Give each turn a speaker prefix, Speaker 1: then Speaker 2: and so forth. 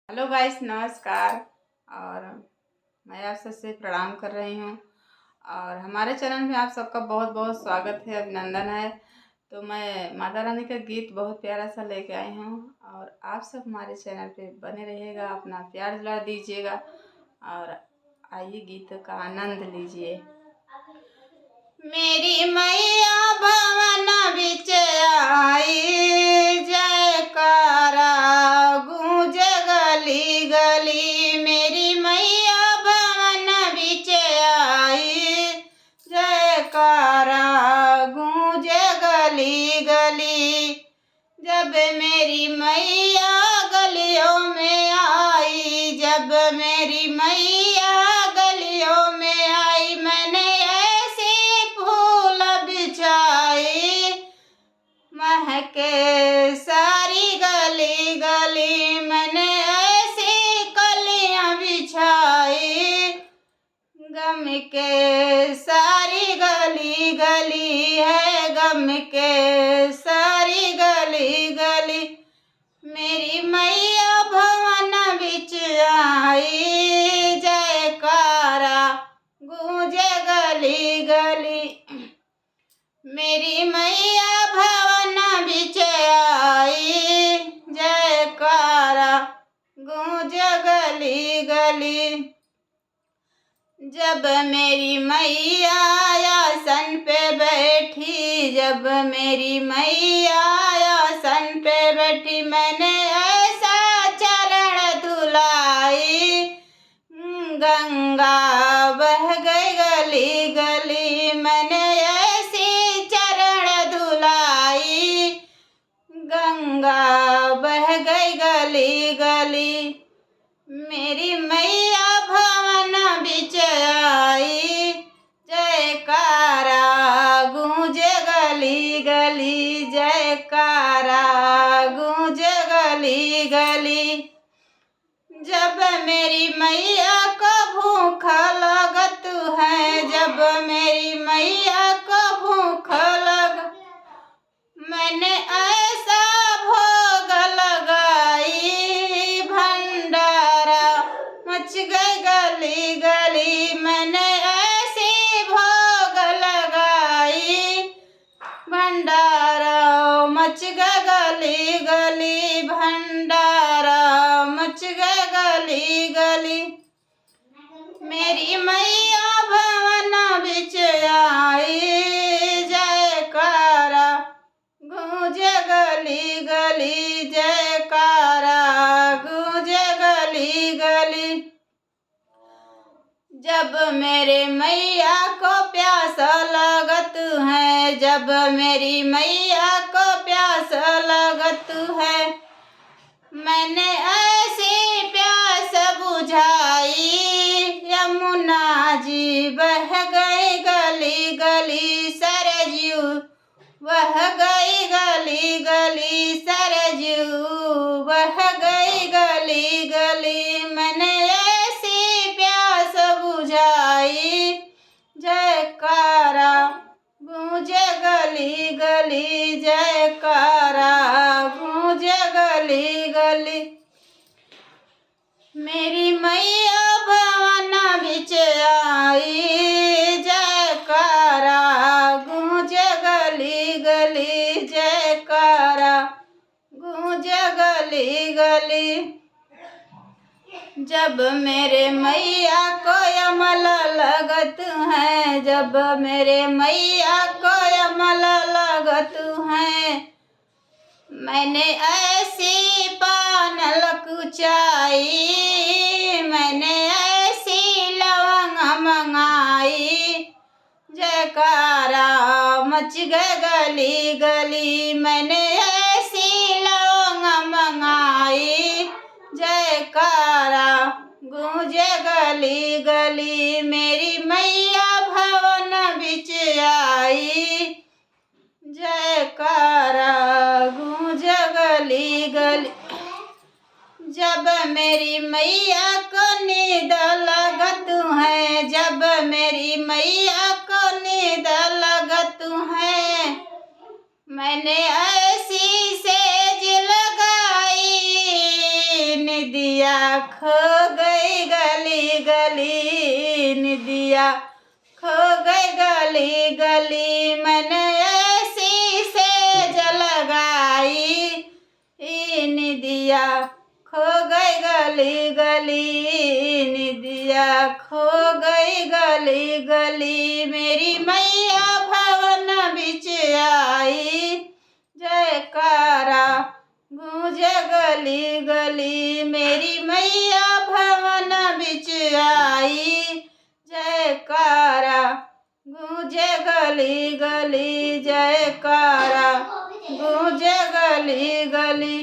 Speaker 1: Hello guys, नमस्कार। और मैं आप सबसे प्रणाम कर रही हूँ और हमारे चैनल में आप सबका बहुत बहुत स्वागत है, अभिनंदन है। तो मैं माता रानी का गीत बहुत प्यारा सा लेके आई हूँ और आप सब हमारे चैनल पे बने रहिएगा, अपना प्यार दिला दीजिएगा और आइए गीत का आनंद लीजिए। मेरी मैया भवन बिच आई, जयकारा गूंज गली गली। मेरी मैया भवन बिच आई, जयकारा गूंज गली गली। जब मेरी मैया गलियों में आई, जब मेरी मैया गलियों में आई, मैंने महके सारी गली गली। मैंने ऐसी कलियां बिछाई, गम के सारी गली गली है, गम के सारी गली गली। मेरी मैया भवन बिच आई, जयकारा गूंजे गली गली। मेरी मैया भवन बिच आई, जयकारा गूंज गली गली। जब मेरी मैया आसन पे बैठी, जब मेरी मैया आसन पे बैठी, मैंने ऐसा चरण धुलाई, गंगा बह गई गली गली। मैंने गंगा बह गई गली गली। मेरी मैया भवन बिच आई, जयकारा गूंजे गली गली, जयकारा गूंजे गली गली। जब मेरी मैया को भूख लगत है, जब मेरी मैया को भूख लग, मैंने ऐसा भोग लगाई, भंडारा मच गई गली गली। मैंने ऐसी भोग लगाई, भंडारा मच गई गली गली, भंडारा मच गई गली गली। मेरी मैया भवन बिच आई, जयकारा गूंज गली गली, जयकारा गूंज गली गली। जब मेरे मैया को प्यास लगत है, जब मेरी मैया को प्यास लगत है, मैंने ऐसी प्यास बुझाई, यमुना जी बह गई गली गली, सरजू बह गई गली गली, सरजू बह गई गली गली। मैंने ऐसी प्यास बुझाई, जयकारा गूंजे गली गली, जयकारा गूंजे गली गली। मेरी मैया भवन बिच आई, जयकारा गूंजे गली गली, जयकारा गूंजे गली गली। जब मेरे मैया को अमल लगत है, जब मेरे मैया को अमल लगत है, मैंने ऐसी पान लकुचाई, मैंने ऐसी लवंग मंगाई, जयकारा मच गई गली गली। मैंने ऐसी लवंग मंगाई, जयकारा गूंजे गली गली। मेरी मैया भवन बिच आई, जयकारा गूंज गली गली। जब मेरी मैया को नींद लगत है, जब मेरी मैया को नींद लगत है, मैंने ऐसी सेज लगाई, निद निदिया खो गई गली गली, निदिया खो गई गली गली, मैंने ऐसी सेज लगाई, निदिया खो गई गली गली, निदिया खो गई गली गली। मेरी मैया भवन बिच आई, जयकारा गूंजे गली गली। मेरी मैया भवन बिच आई, जयकारा गूंजे गली गली, जयकारा गूंजे गली गली।